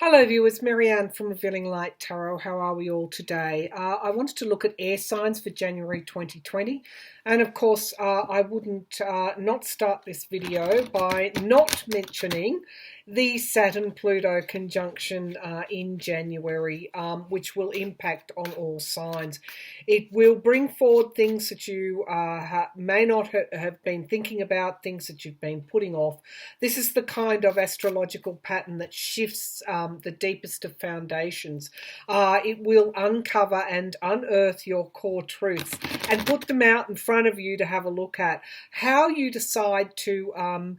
Hello viewers, Marianne from Revealing Light Tarot. How are we all today? I wanted to look at air signs for January 2020, and of course I wouldn't not start this video by not mentioning the Saturn-Pluto conjunction in January, which will impact on all signs. It will bring forward things that you may not have been thinking about, things that you've been putting off. This is the kind of astrological pattern that shifts the deepest of foundations. It will uncover and unearth your core truths and put them out in front of you to have a look at. How you decide to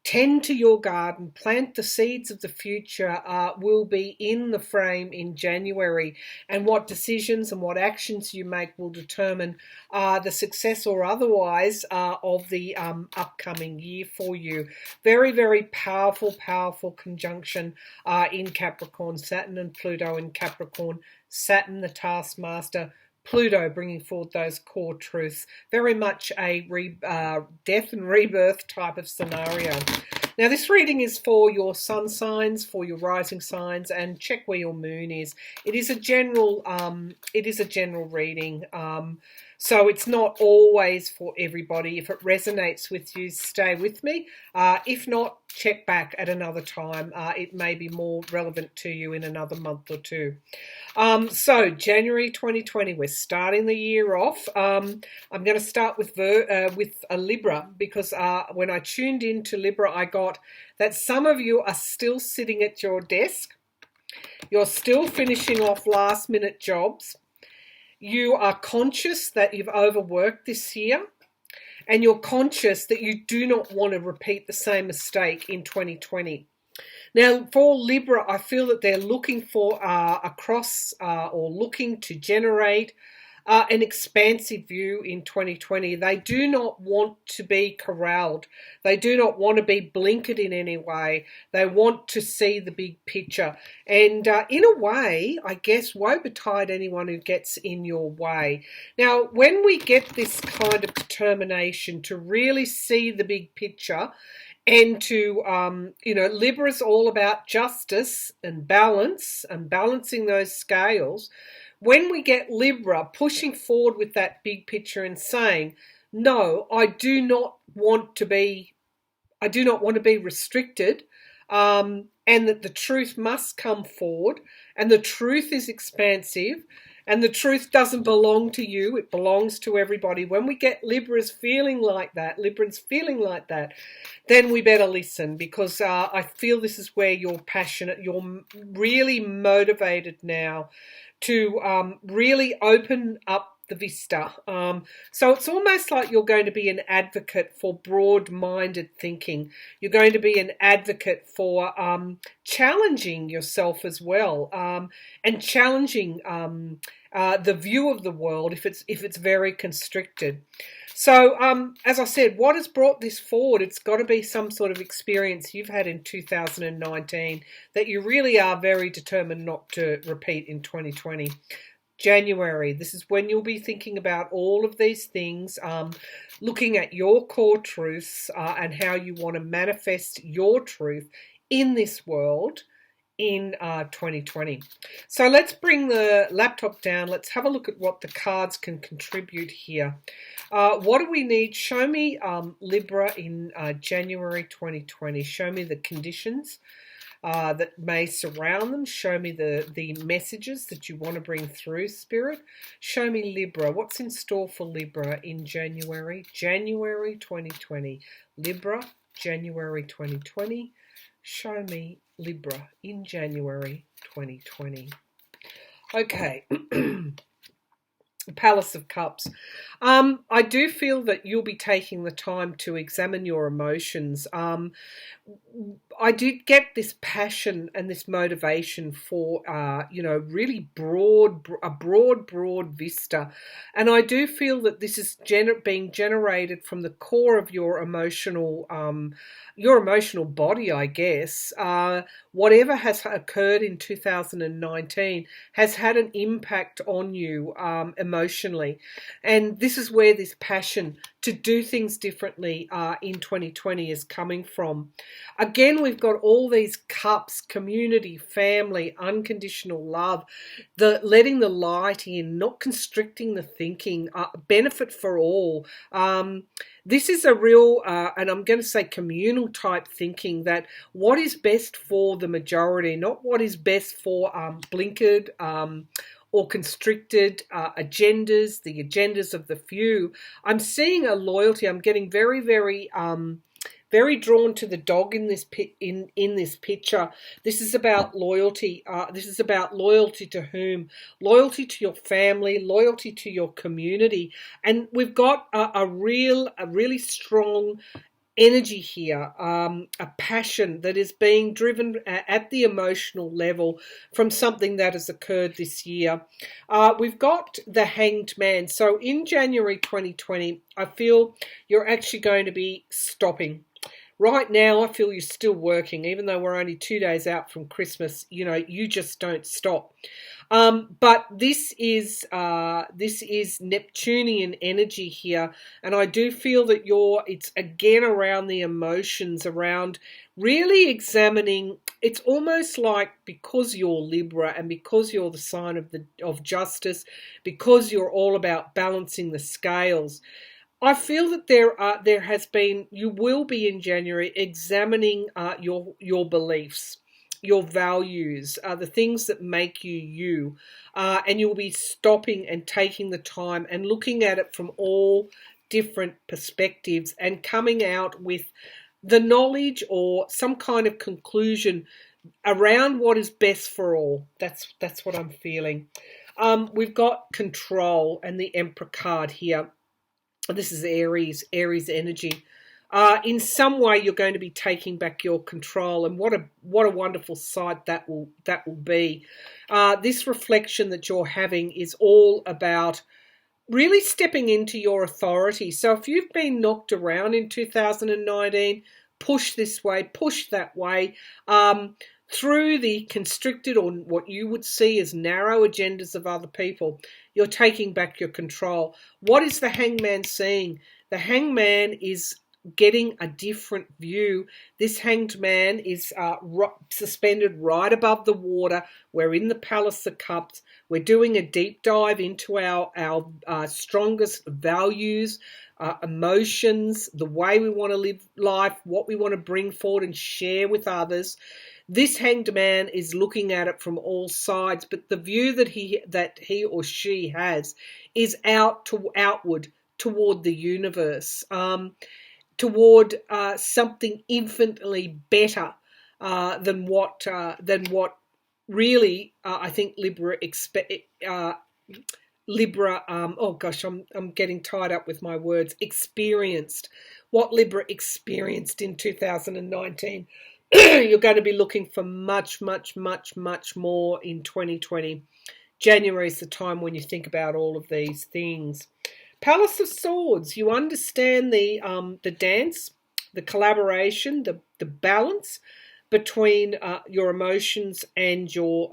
tend to your garden, plant the seeds of the future will be in the frame in January, and what decisions and what actions you make will determine the success or otherwise of the upcoming year for you. Very, very powerful conjunction in Capricorn, Saturn and Pluto in Capricorn, Saturn the taskmaster, Pluto bringing forward those core truths. Very much a death and rebirth type of scenario. Now this reading is for your sun signs, for your rising signs, and check where your moon is. It is a general reading. So it's not always for everybody. If it resonates with you, stay with me. If not, check back at another time. It may be more relevant to you in another month or two. So January 2020, we're starting the year off. I'm going to start with a Libra, because when I tuned into Libra, I got that some of you are still sitting at your desk. You're still finishing off last minute jobs. You are conscious that you've overworked this year, and you're conscious that you do not want to repeat the same mistake in 2020. Now, for Libra, I feel that they're looking for or looking to generate an expansive view in 2020. They do not want to be corralled. They do not want to be blinkered in any way. They want to see the big picture. And in a way, I guess, woe betide anyone who gets in your way. Now, when we get this kind of determination to really see the big picture, and to, Libra is all about justice and balance and balancing those scales. When we get Libra pushing forward with that big picture and saying, no, I do not want to be restricted, and that the truth must come forward, and the truth is expansive, and the truth doesn't belong to you, it belongs to everybody. When we get Librans feeling like that, then we better listen, because I feel this is where you're passionate, you're really motivated now to really open up the vista. So it's almost like you're going to be an advocate for broad-minded thinking. You're going to be an advocate for challenging yourself as well, and challenging the view of the world if it's very constricted. So, as I said, what has brought this forward? It's got to be some sort of experience you've had in 2019 that you really are very determined not to repeat in 2020. January, this is when you'll be thinking about all of these things, looking at your core truths and how you want to manifest your truth in this world in 2020. So let's bring the laptop down. Let's have a look at what the cards can contribute here. What do we need? Show me Libra in January 2020. Show me the conditions that may surround them. Show me the messages that you want to bring through, Spirit. Show me Libra. What's in store for Libra in January? January 2020. Libra, January 2020. Show me Libra in January 2020. Okay. Palace of Cups. I do feel that you'll be taking the time to examine your emotions. I do get this passion and this motivation for, really a broad vista. And I do feel that this is being generated from the core of your emotional body, I guess. Whatever has occurred in 2019 has had an impact on you emotionally. And this is where this passion to do things differently in 2020 is coming from. Again, we've got all these cups: community, family, unconditional love, the letting the light in, not constricting the thinking, benefit for all. This is a real, and I'm going to say communal type thinking, that what is best for the majority, not what is best for blinkered or constricted agendas, the agendas of the few. I'm seeing a loyalty. I'm getting very, very drawn to the dog in this in this picture. This is about loyalty. This is about loyalty to whom? Loyalty to your family, loyalty to your community. And we've got a really strong energy here, a passion that is being driven at the emotional level from something that has occurred this year. We've got the Hanged Man. So in January 2020, I feel you're actually going to be stopping. Right now, I feel you're still working, even though we're only 2 days out from Christmas. You know, you just don't stop. But this is Neptunian energy here, and I do feel that it's again around the emotions, around really examining. It's almost like, because you're Libra and because you're the sign of justice, because you're all about balancing the scales. I feel that you will be in January examining your beliefs, your values, the things that make you you, and you'll be stopping and taking the time and looking at it from all different perspectives and coming out with the knowledge or some kind of conclusion around what is best for all. That's what I'm feeling. We've got control and the Emperor card here. This is Aries energy. In some way, you're going to be taking back your control, and what a wonderful sight that will be. This reflection that you're having is all about really stepping into your authority. So if you've been knocked around in 2019, push this way, push that way, through the constricted or what you would see as narrow agendas of other people, you're taking back your control. What is the Hangman seeing? The Hangman is getting a different view. This Hanged Man is suspended right above the water. We're in the Palace of Cups. We're doing a deep dive into our strongest values, emotions, the way we want to live life, what we want to bring forward and share with others. This Hanged Man is looking at it from all sides, but the view that he or she has is outward toward the universe, toward something infinitely better than what really I think Libra, oh gosh, I'm getting tied up with my words, experienced. What Libra experienced in 2019. You're going to be looking for much, much, much, much more in 2020. January is the time when you think about all of these things. Palace of Swords, you understand the dance, the collaboration, the balance between your emotions and your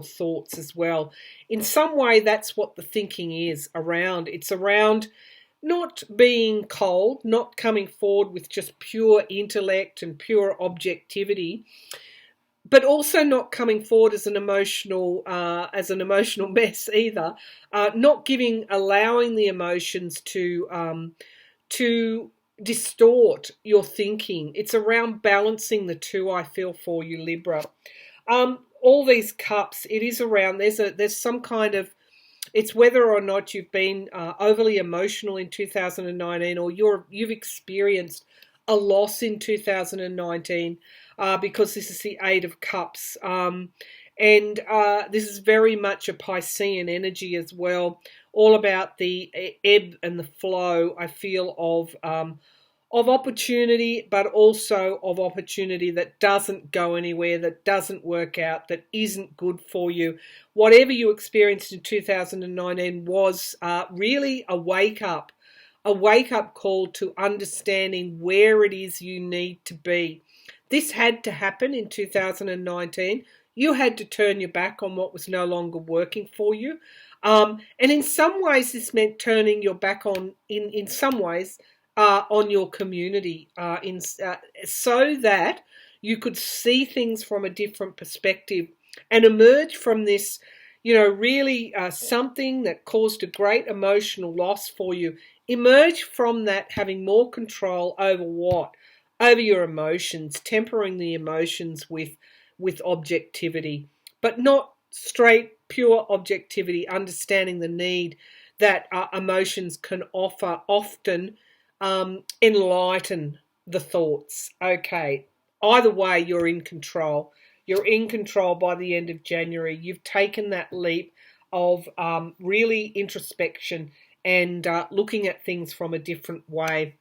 thoughts as well. In some way, that's what the thinking is around. It's around not being cold, not coming forward with just pure intellect and pure objectivity, but also not coming forward as an emotional mess either. Not allowing the emotions to distort your thinking. It's around balancing the two, I feel, for you, Libra. All these cups, it is around, there's some kind of, it's whether or not you've been overly emotional in 2019, or you've experienced a loss in 2019, because this is the Eight of Cups. And this is very much a Piscean energy as well, all about the ebb and the flow, I feel, of opportunity, but also of opportunity that doesn't go anywhere, that doesn't work out, that isn't good for you. Whatever you experienced in 2019 was really a wake-up call to understanding where it is you need to be. This had to happen in 2019. You had to turn your back on what was no longer working for you. And in some ways, this meant turning your back on, in some ways, on your community, so that you could see things from a different perspective and emerge from this, really something that caused a great emotional loss for you. Emerge from that having more control over what? Over your emotions, tempering the emotions with objectivity, but not straight, pure objectivity, understanding the need that emotions can often enlighten the thoughts. Okay, either way, you're in control. You're in control by the end of January. You've taken that leap of really introspection and looking at things from a different way.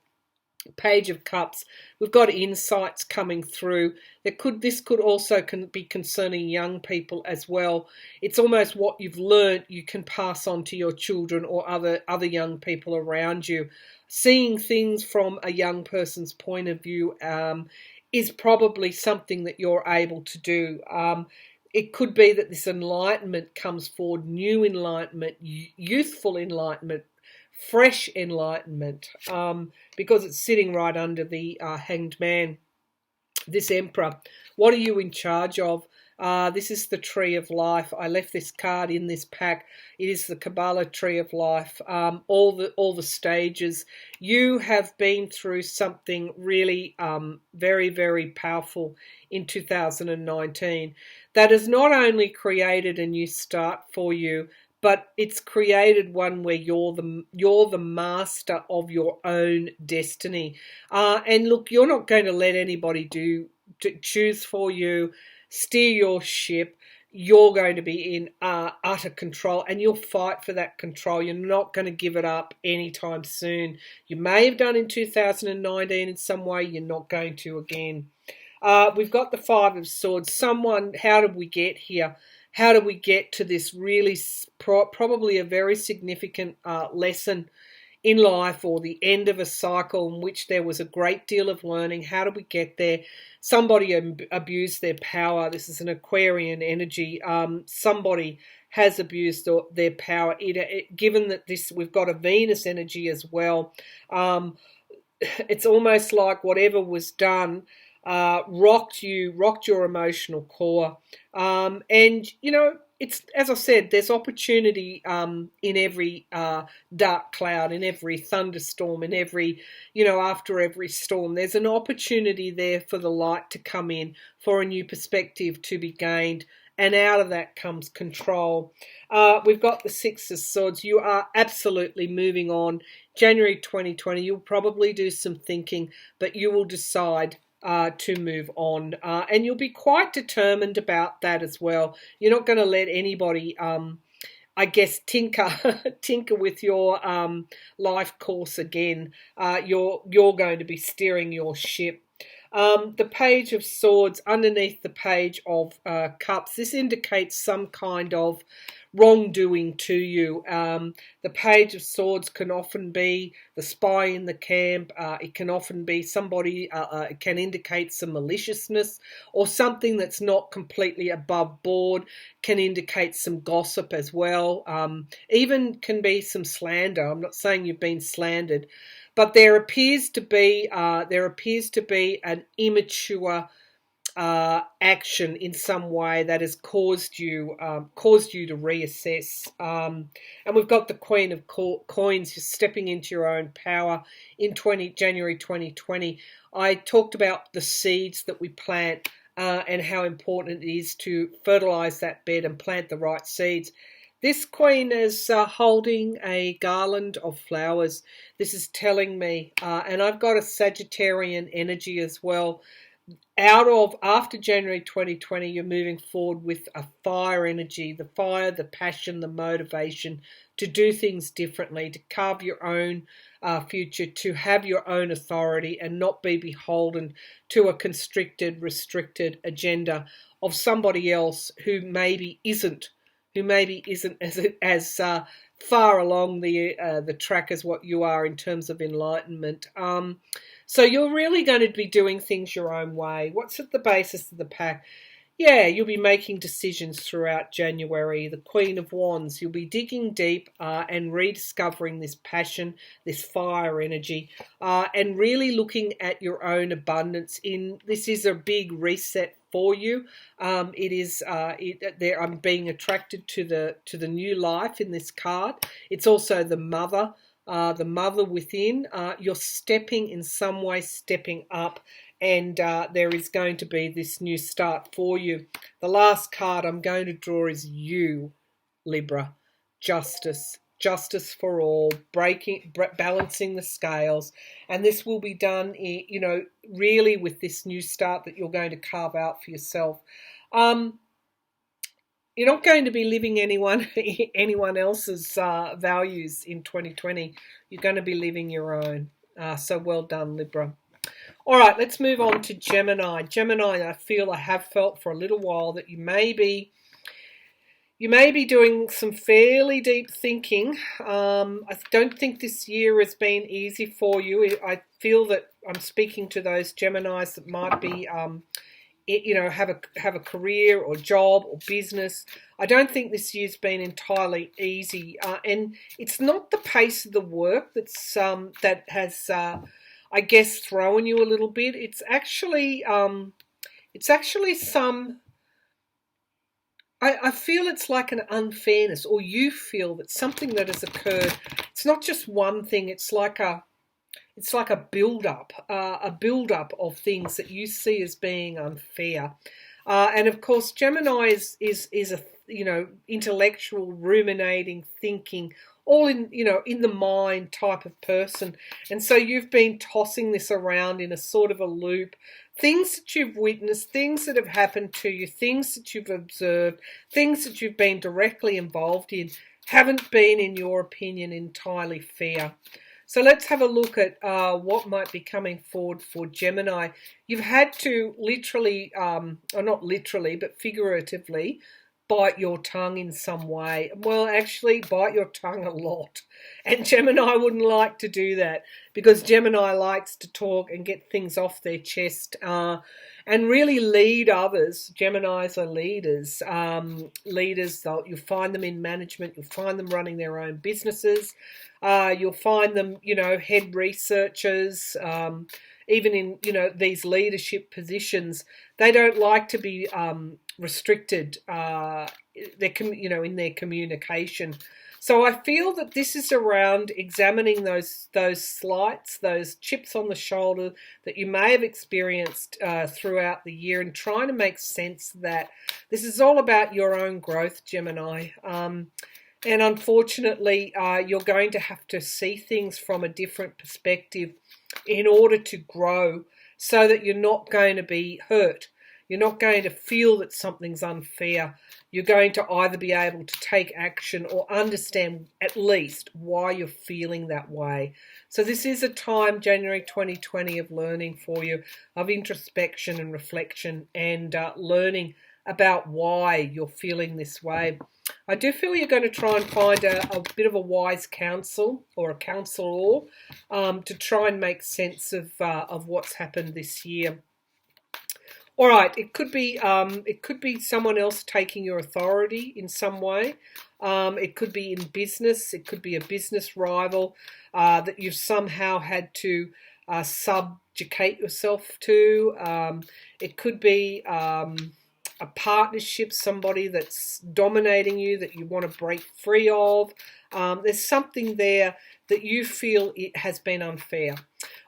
Page of Cups, we've got insights coming through. This could also be concerning young people as well. It's almost what you've learned you can pass on to your children or other young people around you. Seeing things from a young person's point of view is probably something that you're able to do. It could be that this enlightenment comes forward, new enlightenment, youthful enlightenment, fresh enlightenment, because it's sitting right under the Hanged Man, this Emperor. What are you in charge of? This is the Tree of Life. I left this card in this pack. It is the Kabbalah Tree of Life. All the stages. You have been through something really very, very powerful in 2019 that has not only created a new start for you, but it's created one where you're the master of your own destiny. And look, you're not going to let anybody choose for you, steer your ship. You're going to be in utter control, and you'll fight for that control. You're not going to give it up anytime soon. You may have done in 2019 in some way. You're not going to again. We've got the Five of Swords. How did we get here? How do we get to this really probably a very significant lesson in life, or the end of a cycle in which there was a great deal of learning? How do we get there? Somebody abused their power. This is an Aquarian energy. Somebody has abused their power. Given that we've got a Venus energy as well, it's almost like whatever was done rocked your emotional core. And it's, as I said, there's opportunity in every dark cloud, in every thunderstorm, in every, after every storm. There's an opportunity there for the light to come in, for a new perspective to be gained, and out of that comes control. We've got the Six of Swords. You are absolutely moving on. January 2020, you'll probably do some thinking, but you will decide to move on, and you'll be quite determined about that as well. You're not going to let anybody, tinker with your life course again. You're going to be steering your ship. The Page of Swords underneath the Page of Cups. This indicates some kind of wrongdoing to you. The Page of Swords can often be the spy in the camp. It can often be somebody, it can indicate some maliciousness, or something that's not completely above board. Can indicate some gossip as well. Even can be some slander. I'm not saying you've been slandered, but there appears to be an immature action in some way that has caused you to reassess. And we've got the Queen of Coins. You're stepping into your own power in January 2020. I talked about the seeds that we plant and how important it is to fertilize that bed and plant the right seeds. This Queen is holding a garland of flowers. This is telling me, and I've got a Sagittarian energy as well. After January 2020, you're moving forward with a fire energy, the fire, the passion, the motivation to do things differently, to carve your own future, to have your own authority and not be beholden to a constricted, restricted agenda of somebody else who maybe isn't as far along the track as what you are in terms of enlightenment. So you're really going to be doing things your own way. What's at the basis of the pack? Yeah, you'll be making decisions throughout January. The Queen of Wands, you'll be digging deep and rediscovering this passion, this fire energy, and really looking at your own abundance. This is a big reset for you. It is. There, I'm being attracted to the new life in this card. It's also the mother. The mother within. You're stepping in some way, stepping up, and there is going to be this new start for you. The last card I'm going to draw is you, Libra. Justice. Justice for all, balancing the scales. And this will be done, really with this new start that you're going to carve out for yourself. You're not going to be living anyone else's values in 2020. You're going to be living your own. So well done, Libra. All right, let's move on to Gemini. Gemini, I have felt for a little while that you may be doing some fairly deep thinking. I don't think this year has been easy for you. I feel that I'm speaking to those Geminis that might be have a career or job or business. I don't think this year's been entirely easy, and it's not the pace of the work that has, I guess, thrown you a little bit. It's actually some. I feel it's like an unfairness, or you feel that something that has occurred. It's not just one thing. It's like a build-up of things that you see as being unfair. And of course, Gemini is a intellectual, ruminating, thinking, all in the mind type of person. And so you've been tossing this around in a sort of a loop. Things that you've witnessed, things that have happened to you, things that you've observed, things that you've been directly involved in haven't been, in your opinion, entirely fair. So let's have a look at what might be coming forward for Gemini. You've had to literally, or not literally, but figuratively, bite your tongue in some way. Well, actually, bite your tongue a lot. And Gemini wouldn't like to do that, because Gemini likes to talk and get things off their chest and really lead others. Geminis are leaders. You'll find them in management. You'll find them running their own businesses. You'll find them, head researchers, even in, these leadership positions. They don't like to be restricted, in their communication. So I feel that this is around examining those slights, those chips on the shoulder that you may have experienced throughout the year, and trying to make sense that this is all about your own growth, Gemini. And unfortunately, you're going to have to see things from a different perspective in order to grow, so that you're not going to be hurt. You're not going to feel that something's unfair. You're going to either be able to take action or understand at least why you're feeling that way. So this is a time, January 2020, of learning for you, of introspection and reflection, and learning about why you're feeling this way. I do feel you're going to try and find a bit of a wise counsel or a counsellor to try and make sense of what's happened this year. All right, it could be someone else taking your authority in some way. It could be in business. It could be a business rival that you've somehow had to subjugate yourself to. It could be a partnership, somebody that's dominating you that you want to break free of. There's something there that you feel it has been unfair.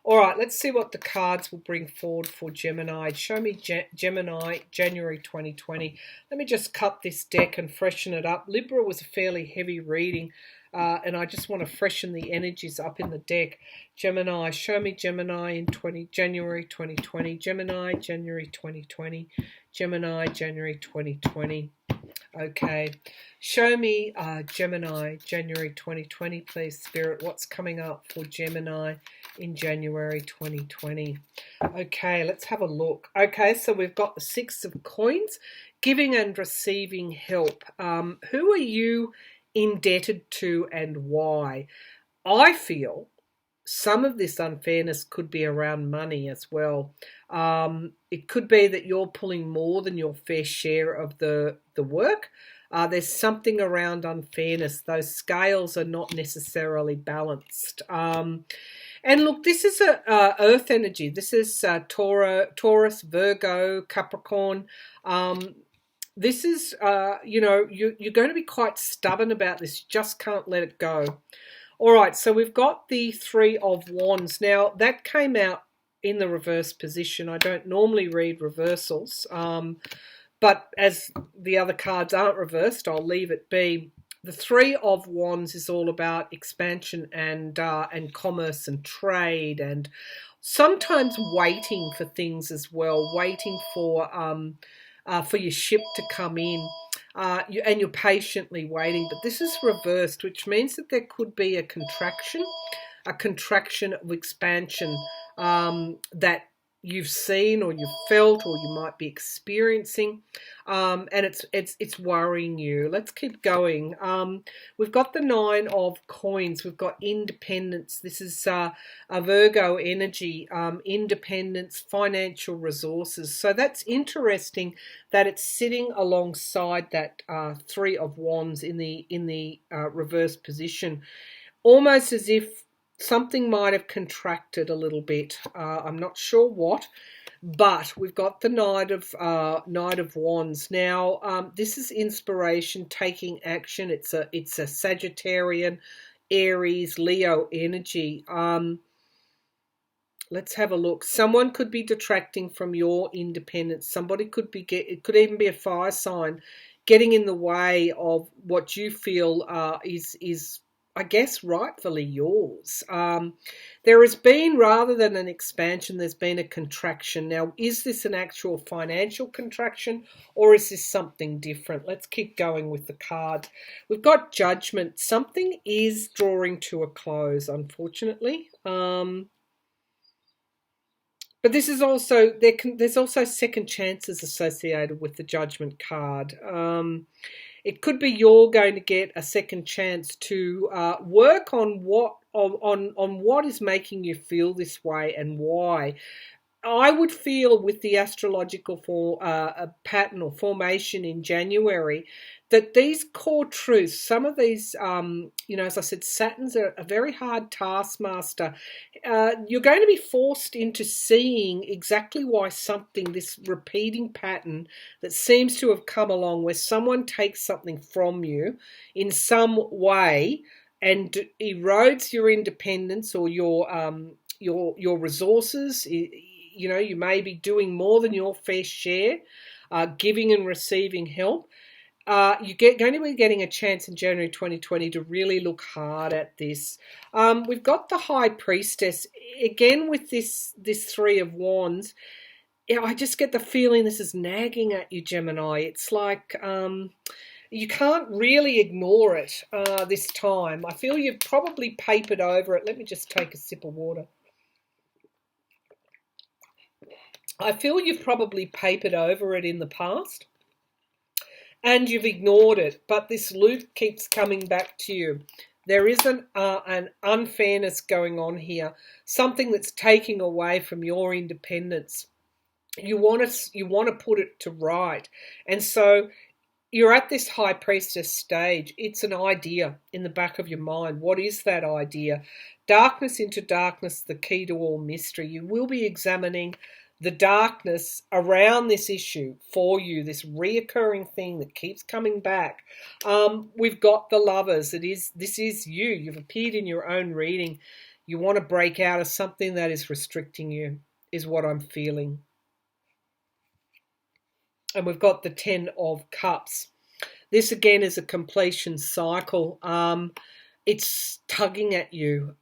All right, let's see what the cards will bring forward for Gemini. Show me Gemini, January 2020. Let me just cut this deck and freshen it up. Libra was a fairly heavy reading, and I just want to freshen the energies up in the deck. Gemini, show me Gemini in January 2020. Gemini, January 2020. Gemini, January 2020. Okay, show me Gemini, January 2020, please, Spirit. What's coming up for Gemini in January 2020? Okay, let's have a look. Okay, so we've got the Six of Coins, giving and receiving help. Who are you indebted to and why? I feel some of this unfairness could be around money as well. It could be that you're pulling more than your fair share of the work. There's something around unfairness. Those scales are not necessarily balanced. And look, this is a Earth energy. This is Taurus, Virgo, Capricorn. This is, you're going to be quite stubborn about this. You just can't let it go. All right, so we've got the Three of Wands. Now, that came out in the reverse position. I don't normally read reversals, but as the other cards aren't reversed, I'll leave it be. The Three of Wands is all about expansion and commerce and trade, and sometimes waiting for things as well, waiting for your ship to come in. And you're patiently waiting, but this is reversed, which means that there could be a contraction of expansion that you've seen or you've felt or you might be experiencing, and it's worrying you. Let's keep going. We've got the Nine of Coins. We've got independence. This is a Virgo energy, independence, financial resources. So that's interesting that it's sitting alongside that Three of Wands in the reverse position, almost as if something might have contracted a little bit. I'm not sure what, but we've got the Knight of Wands. Now, this is inspiration, taking action. It's a Sagittarian, Aries, Leo energy. Let's have a look. Someone could be detracting from your independence. Somebody could be it could even be a fire sign getting in the way of what you feel is I guess rightfully yours. There has been, rather than an expansion, there's been a contraction. Now, is this an actual financial contraction or is this something different? Let's keep going with the card. We've got Judgment. Something is drawing to a close, unfortunately. But this is also, there's also second chances associated with the Judgment card. It could be you're going to get a second chance to work on what is making you feel this way and why. I would feel with the astrological pattern or formation in January that these core truths, some of these, as I said, Saturn's a very hard taskmaster. You're going to be forced into seeing exactly why this repeating pattern that seems to have come along where someone takes something from you in some way and erodes your independence or your resources. You may be doing more than your fair share, giving and receiving help. You're going to be getting a chance in January 2020 to really look hard at this. We've got the High Priestess. Again, with this Three of Wands, I just get the feeling this is nagging at you, Gemini. It's like you can't really ignore it this time. I feel you've probably papered over it. Let me just take a sip of water. I feel you've probably papered over it in the past and you've ignored it, but this loop keeps coming back to you. There is an unfairness going on here, something that's taking away from your independence. You want to put it to right, and so you're at this High Priestess stage. It's an idea in the back of your mind. What is that idea? Darkness into darkness, the key to all mystery. You will be examining the darkness around this issue for you, this reoccurring thing that keeps coming back. We've got the Lovers. This is you. You've appeared in your own reading. You want to break out of something that is restricting you, is what I'm feeling. And we've got the Ten of Cups. This again is a completion cycle. It's tugging at you.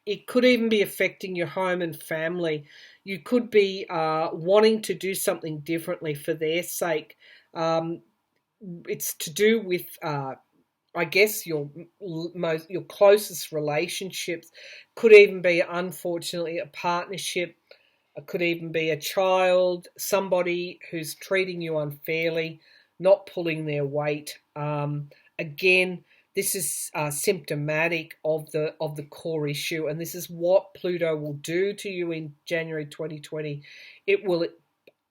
It could even be affecting your home and family. You could be wanting to do something differently for their sake. It's to do with, I guess, your closest relationships. Could even be, unfortunately, a partnership. It could even be a child, somebody who's treating you unfairly, not pulling their weight. Again, This is symptomatic of the core issue, and this is what Pluto will do to you in January 2020. It will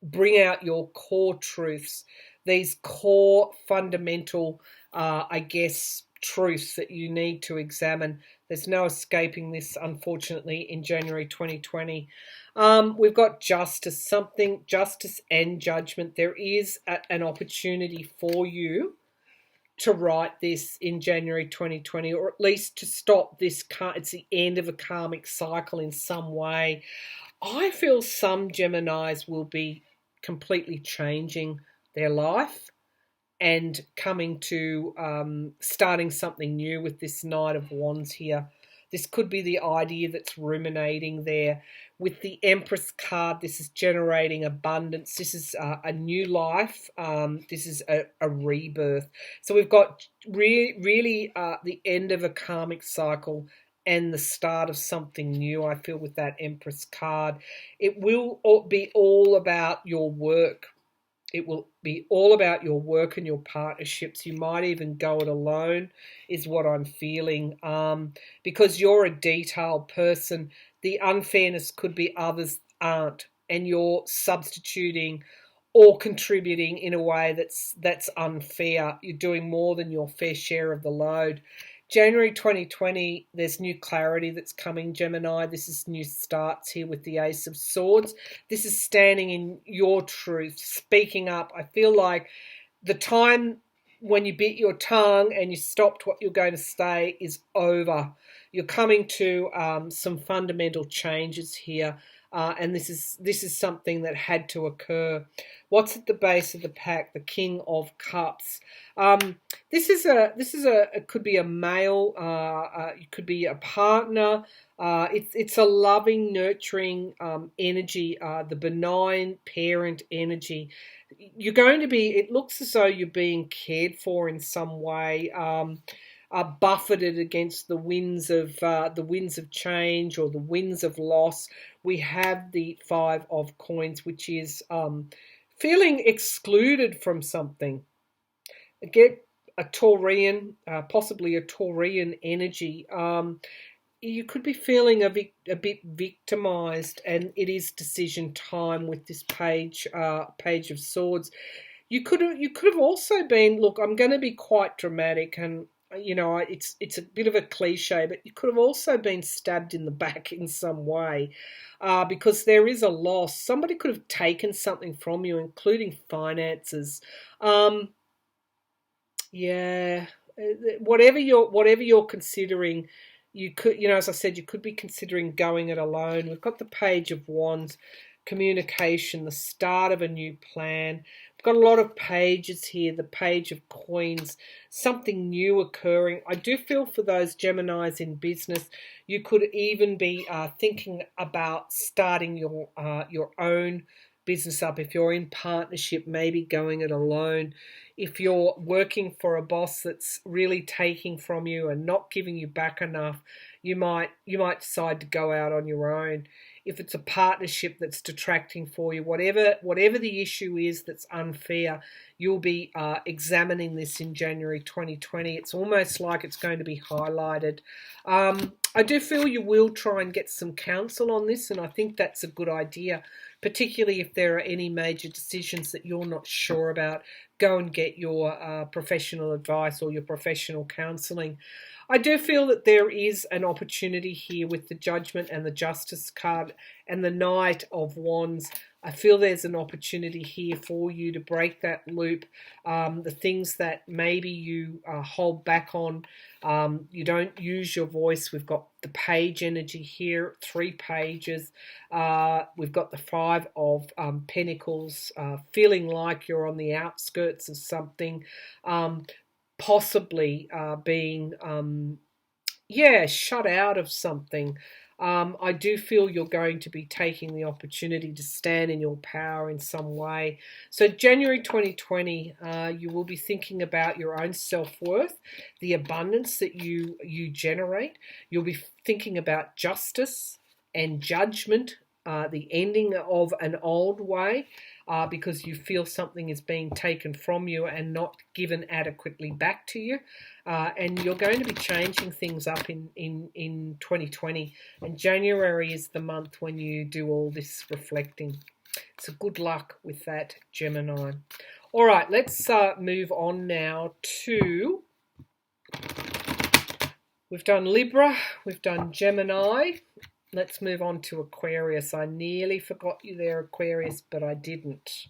bring out your core truths, these core fundamental, I guess, truths that you need to examine. There's no escaping this, unfortunately, in January 2020. We've got justice, justice and judgment. There is an opportunity for you to write this in January 2020, or at least to stop this. It's the end of a karmic cycle in some way. I feel some Geminis will be completely changing their life and coming to starting something new with this Knight of Wands here. This could be the idea that's ruminating there. With the Empress card, this is generating abundance. This is a new life. This is a rebirth. So we've got really the end of a karmic cycle and the start of something new, I feel, with that Empress card. It will be all about your work. It will be all about your work and your partnerships. You might even go it alone, is what I'm feeling. Because you're a detailed person, the unfairness could be others aren't, and you're substituting or contributing in a way that's unfair. You're doing more than your fair share of the load. January 2020, there's new clarity that's coming, Gemini. This is new starts here with the Ace of Swords. This is standing in your truth, speaking up. I feel like the time when you bit your tongue and you stopped what you're going to say is over. You're coming to some fundamental changes here. And this is something that had to occur. What's at the base of the pack? The King of Cups. It could be a male. It could be a partner. It's a loving, nurturing energy. The benign parent energy. You're going to be. It looks as though you're being cared for in some way. Buffeted against the winds of change or the winds of loss. We have the Five of Coins, which is feeling excluded from something. Get a Taurian, possibly a Taurian energy. You could be feeling a bit victimized, and it is decision time with this Page of Swords. You could have also been. Look, I'm going to be quite dramatic, and it's a bit of a cliche, but you could have also been stabbed in the back in some way, because there is a loss. Somebody could have taken something from you, including finances. Whatever you're considering, you could, as I said, you could be considering going it alone. We've got the Page of Wands, communication, the start of a new plan. We've got a lot of pages here, the Page of Coins, something new occurring. I do feel for those Geminis in business, you could even be thinking about starting your own business up. If you're in partnership, maybe going it alone. If you're working for a boss that's really taking from you and not giving you back enough, you might decide to go out on your own. If it's a partnership that's detracting for you, whatever the issue is that's unfair, you'll be examining this in January 2020. It's almost like it's going to be highlighted. I do feel you will try and get some counsel on this, and I think that's a good idea, particularly if there are any major decisions that you're not sure about. Go and get your professional advice or your professional counselling. I do feel that there is an opportunity here with the Judgment and the Justice card and the Knight of Wands. I feel there's an opportunity here for you to break that loop. The things that maybe you hold back on, you don't use your voice. We've got the Page energy here, 3 pages. We've got the Five of Pentacles, feeling like you're on the outskirts of something. Possibly being shut out of something. I do feel you're going to be taking the opportunity to stand in your power in some way. So January 2020, you will be thinking about your own self-worth, the abundance that you generate. You'll be thinking about justice and judgment, the ending of an old way. because you feel something is being taken from you and not given adequately back to you. And you're going to be changing things up in 2020. And January is the month when you do all this reflecting. So good luck with that, Gemini. All right, let's move on now to... We've done Libra, we've done Gemini. Let's move on to Aquarius. I nearly forgot you there, Aquarius, but I didn't.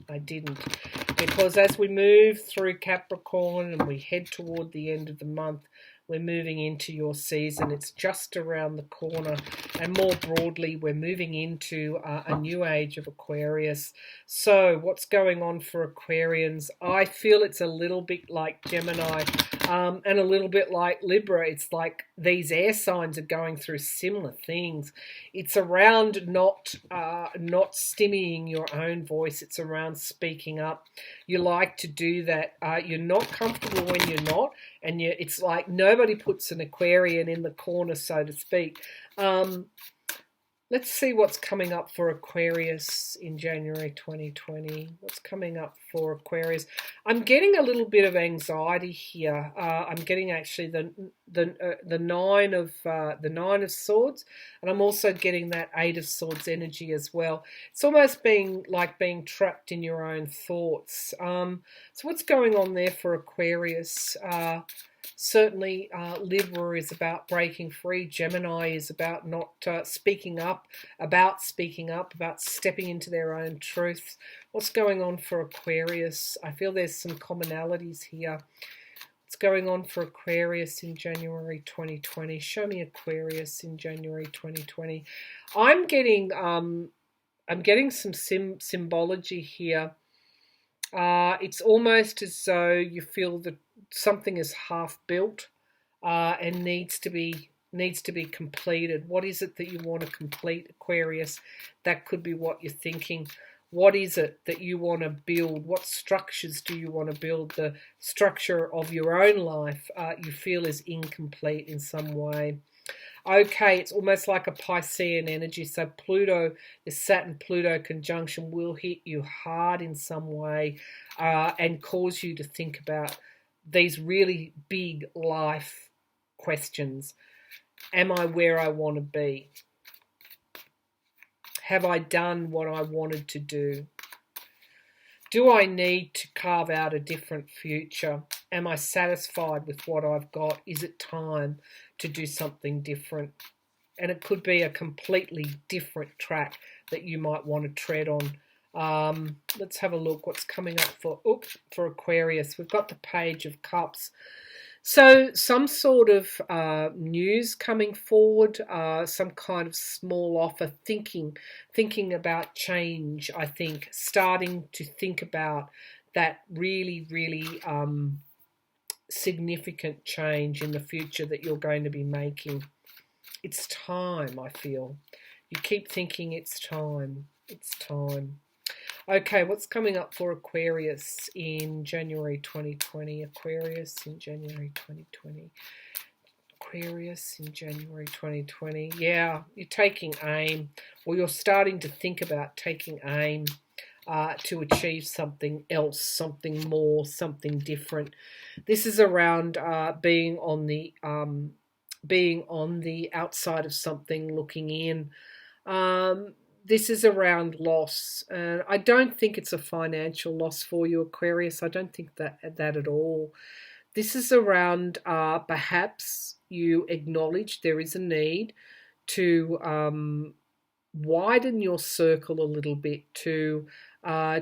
Because as we move through Capricorn and we head toward the end of the month, we're moving into your season. It's just around the corner. And more broadly, we're moving into a new age of Aquarius. So what's going on for Aquarians? I feel it's a little bit like Gemini and a little bit like Libra. It's like these air signs are going through similar things. It's around not stemming your own voice. It's around speaking up. You like to do that. You're not comfortable when you're not. And it's like nobody puts an Aquarian in the corner, so to speak. Let's see what's coming up for Aquarius in January 2020. What's coming up for Aquarius? I'm getting a little bit of anxiety here. I'm getting actually the nine of Swords, and I'm also getting that Eight of Swords energy as well. It's almost being trapped in your own thoughts. So what's going on there for Aquarius? Certainly, Libra is about breaking free. Gemini is about not speaking up, about stepping into their own truth. What's going on for Aquarius? I feel there's some commonalities here. What's going on for Aquarius in January 2020? Show me Aquarius in January 2020. I'm getting some symbology here. It's almost as though you feel that something is half built and needs to be completed. What is it that you want to complete, Aquarius? That could be what you're thinking. What is it that you want to build? What structures do you want to build? The structure of your own life you feel is incomplete in some way. Okay, it's almost like a Piscean energy. So Pluto, the Saturn-Pluto conjunction will hit you hard in some way and cause you to think about these really big life questions. Am I where I want to be? Have I done what I wanted to do? Do I need to carve out a different future? Am I satisfied with what I've got? Is it time to do something different? And it could be a completely different track that you might want to tread on. Let's have a look what's coming up for Aquarius. We've got the Page of Cups. So some sort of news coming forward, some kind of small offer, thinking about change, I think, starting to think about that really, really significant change in the future that you're going to be making. It's time, I feel. You keep thinking it's time. It's time. Okay, what's coming up for Aquarius in January 2020? Aquarius in January 2020. Aquarius in January 2020. Yeah, you're taking aim, or you're starting to think about taking aim to achieve something else, something more, something different. This is around being on the outside of something, looking in. This is around loss. I don't think it's a financial loss for you, Aquarius. I don't think that at all. This is around perhaps you acknowledge there is a need to widen your circle a little bit, to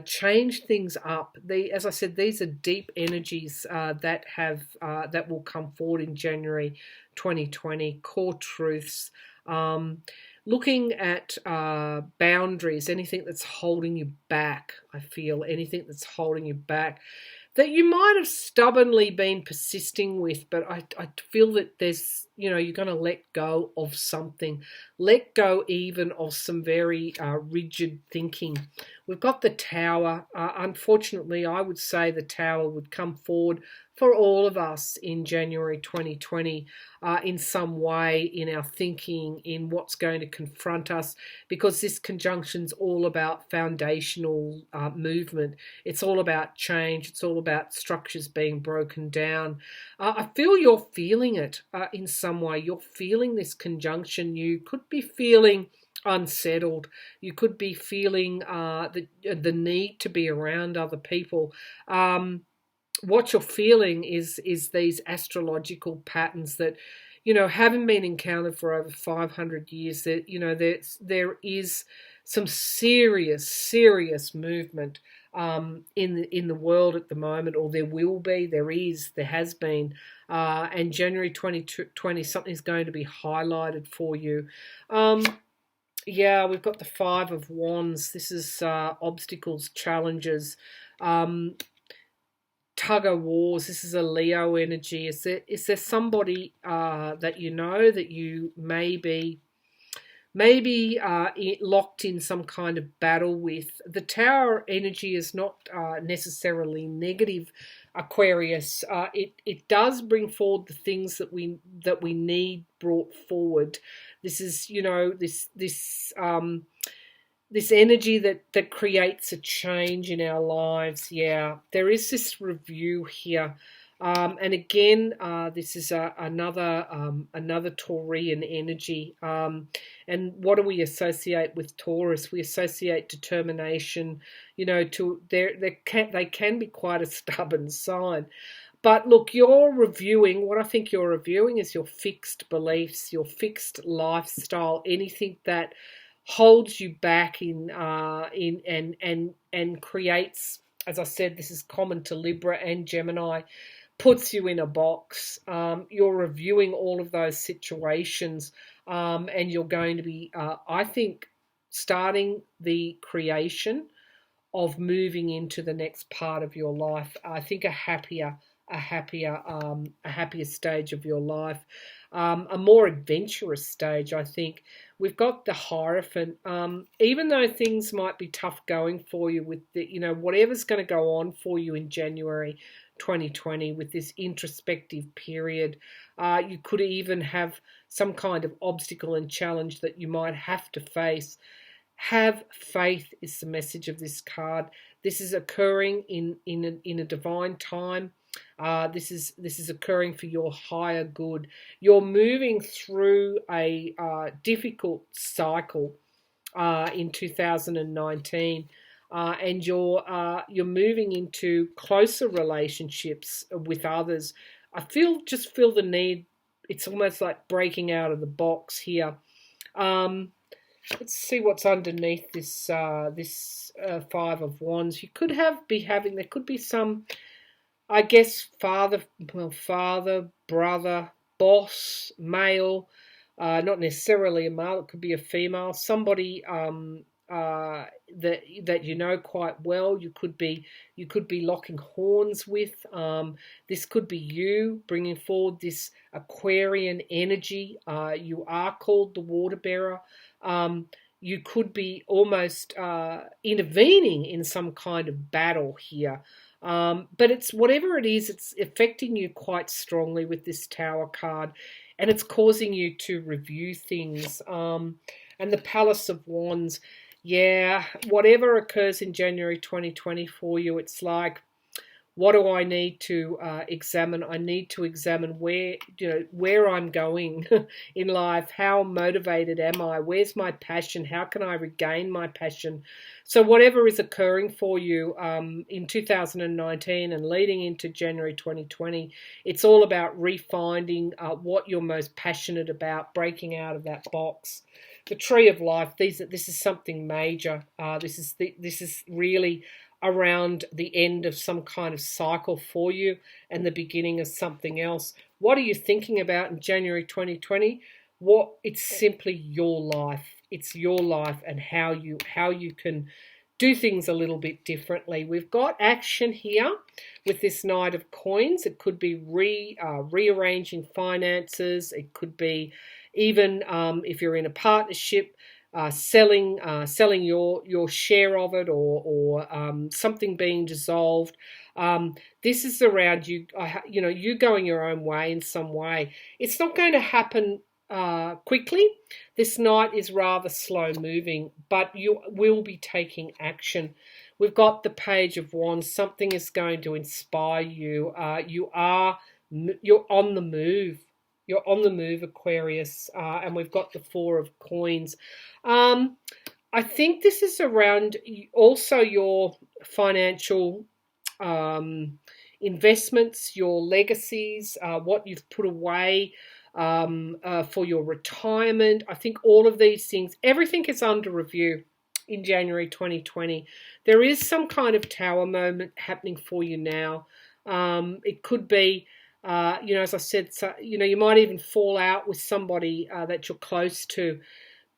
change things up. As I said, these are deep energies that will come forward in January 2020, core truths. Looking at boundaries, anything that's holding you back, I feel, anything that's holding you back that you might have stubbornly been persisting with, but I feel that there's you're going to let go of something. Let go even of some very rigid thinking. We've got the Tower. Unfortunately, I would say the Tower would come forward for all of us in January 2020 in some way, in our thinking, in what's going to confront us, because this conjunction's all about foundational movement. It's all about change. It's all about structures being broken down. I feel you're feeling it in some way. You're feeling this conjunction. You could be feeling unsettled. You could be feeling the need to be around other people. What you're feeling is these astrological patterns that, haven't been encountered for over 500 years. That, there is some serious movement in the world at the moment, or there will be, there has been, and January 2020, something's going to be highlighted for you. Yeah, we've got the Five of Wands. This is obstacles, challenges, tug of wars. This is a Leo energy. Is there somebody that that you may be locked in some kind of battle with? The Tower energy is not necessarily negative, Aquarius. It does bring forward the things that we need brought forward. This is this energy that creates a change in our lives. Yeah, there is this review here. And again, this is another Taurian energy. And what do we associate with Taurus? We associate determination. They can be quite a stubborn sign. But look, what I think you're reviewing is your fixed beliefs, your fixed lifestyle, anything that holds you back and creates, as I said, this is common to Libra and Gemini, puts you in a box. You're reviewing all of those situations, and you're going to be, I think, starting the creation of moving into the next part of your life. I think a happier stage of your life, a more adventurous stage. I think we've got the Hierophant. Even though things might be tough going for you with whatever's going to go on for you in January 2020 with this introspective period, you could even have some kind of obstacle and challenge that you might have to face. Have faith is the message of this card. This is occurring in a divine time. This is occurring for your higher good. You're moving through a difficult cycle in 2019, and you're moving into closer relationships with others. I feel the need. It's almost like breaking out of the box here. Let's see what's underneath this Five of Wands. You could there could be some, I guess, father, brother, boss, male, not necessarily a male. It could be a female. Somebody that you know quite well. You could be locking horns with. This could be you bringing forward this Aquarian energy. You are called the water bearer. You could be almost intervening in some kind of battle here. But it's whatever it is, it's affecting you quite strongly with this Tower card, and it's causing you to review things. And the Palace of Wands, yeah, whatever occurs in January 2020 for you, it's like, what do I need to examine? I need to examine where I'm going in life. How motivated am I? Where's my passion? How can I regain my passion? So whatever is occurring for you in 2019 and leading into January 2020, it's all about refinding what you're most passionate about, breaking out of that box. The Tree of Life. This is something major. This is really around the end of some kind of cycle for you and the beginning of something else. What are you thinking about in January 2020? It's simply your life. It's your life and how you can do things a little bit differently. We've got action here with this Knight of Coins. It could be rearranging finances. It could be even if you're in a partnership, selling your share of it, or something being dissolved. This is around you, you going your own way in some way. It's not going to happen quickly. This Knight is rather slow moving, but you will be taking action. We've got the Page of Wands. Something is going to inspire you. You're on the move. You're on the move, Aquarius. And we've got the Four of Coins. I think this is around also your financial investments, your legacies, what you've put away for your retirement. I think all of these things, everything is under review in January 2020. There is some kind of tower moment happening for you now. It could be, as I said, you might even fall out with somebody that you're close to.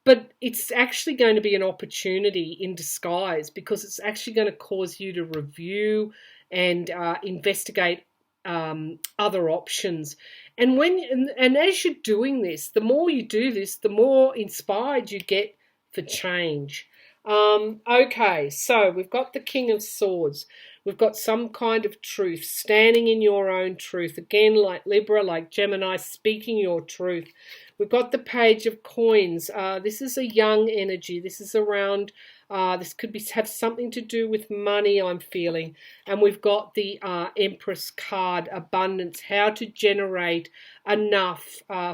But it's actually going to be an opportunity in disguise, because it's actually going to cause you to review and investigate other options. And as you're doing this, the more you do this, the more inspired you get for change. Okay, so we've got the King of Swords. We've got some kind of truth, standing in your own truth. Again, like Libra, like Gemini, speaking your truth. We've got the Page of Coins. This is a young energy. This is around, this could have something to do with money, I'm feeling. And we've got the Empress card, abundance, how to generate enough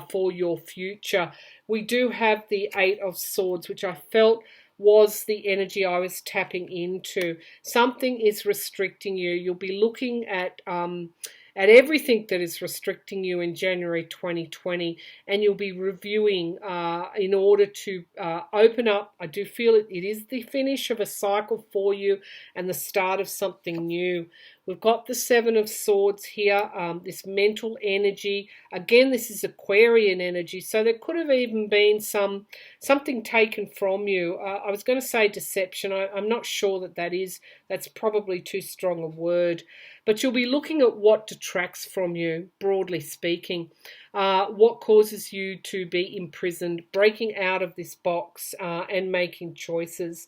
for your future. We do have the Eight of Swords, which I felt was the energy I was tapping into. Something is restricting you. You'll be looking at everything that is restricting you in January 2020, and you'll be reviewing in order to open up. I do feel it is the finish of a cycle for you and the start of something new. We've got the Seven of Swords here, this mental energy. Again, this is Aquarian energy, so there could have even been something taken from you. I was going to say deception. I'm not sure that's probably too strong a word. But you'll be looking at what detracts from you, broadly speaking, what causes you to be imprisoned, breaking out of this box and making choices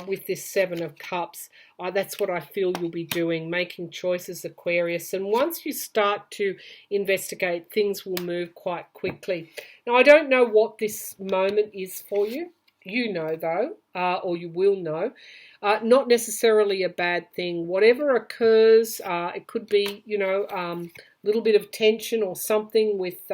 with this Seven of Cups. That's what I feel you'll be doing, making choices, Aquarius. And once you start to investigate, things will move quite quickly. Now, I don't know what this moment is for you. You know, though, or you will know. Not necessarily a bad thing. Whatever occurs, it could be, a little bit of tension or something with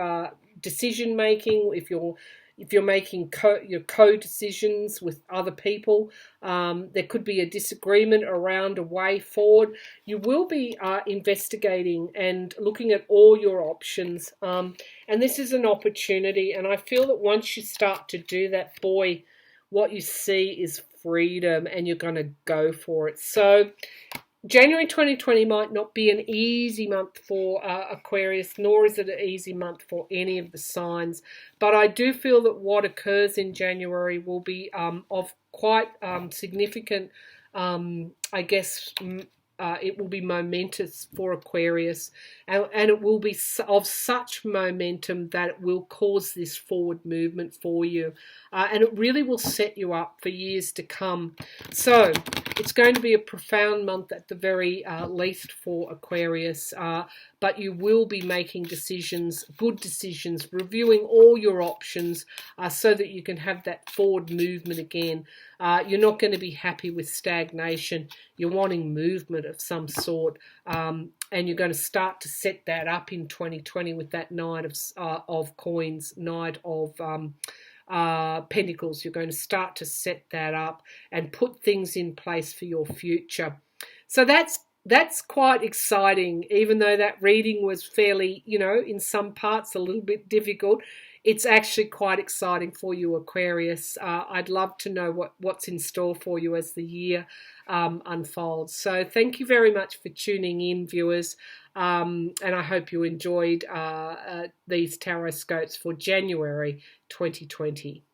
decision making. If you're making your co-decisions with other people, there could be a disagreement around a way forward. You will be investigating and looking at all your options, and this is an opportunity. And I feel that once you start to do that, boy, what you see is freedom, and you're going to go for it. So January 2020 might not be an easy month for Aquarius, nor is it an easy month for any of the signs. But I do feel that what occurs in January will be of quite significant, it will be momentous for Aquarius, and it will be of such momentum that it will cause this forward movement for you, and it really will set you up for years to come. So it's going to be a profound month at the very least for Aquarius, but you will be making decisions, good decisions, reviewing all your options so that you can have that forward movement again. You're not going to be happy with stagnation. You're wanting movement of some sort, and you're going to start to set that up in 2020 with that Knight of Coins, Knight of Pentacles. You're going to start to set that up and put things in place for your future. So that's quite exciting, even though that reading was fairly, in some parts a little bit difficult. It's actually quite exciting for you, Aquarius. I'd love to know what's in store for you as the year unfolds. So thank you very much for tuning in, viewers. And I hope you enjoyed these tarot scopes for January 2020.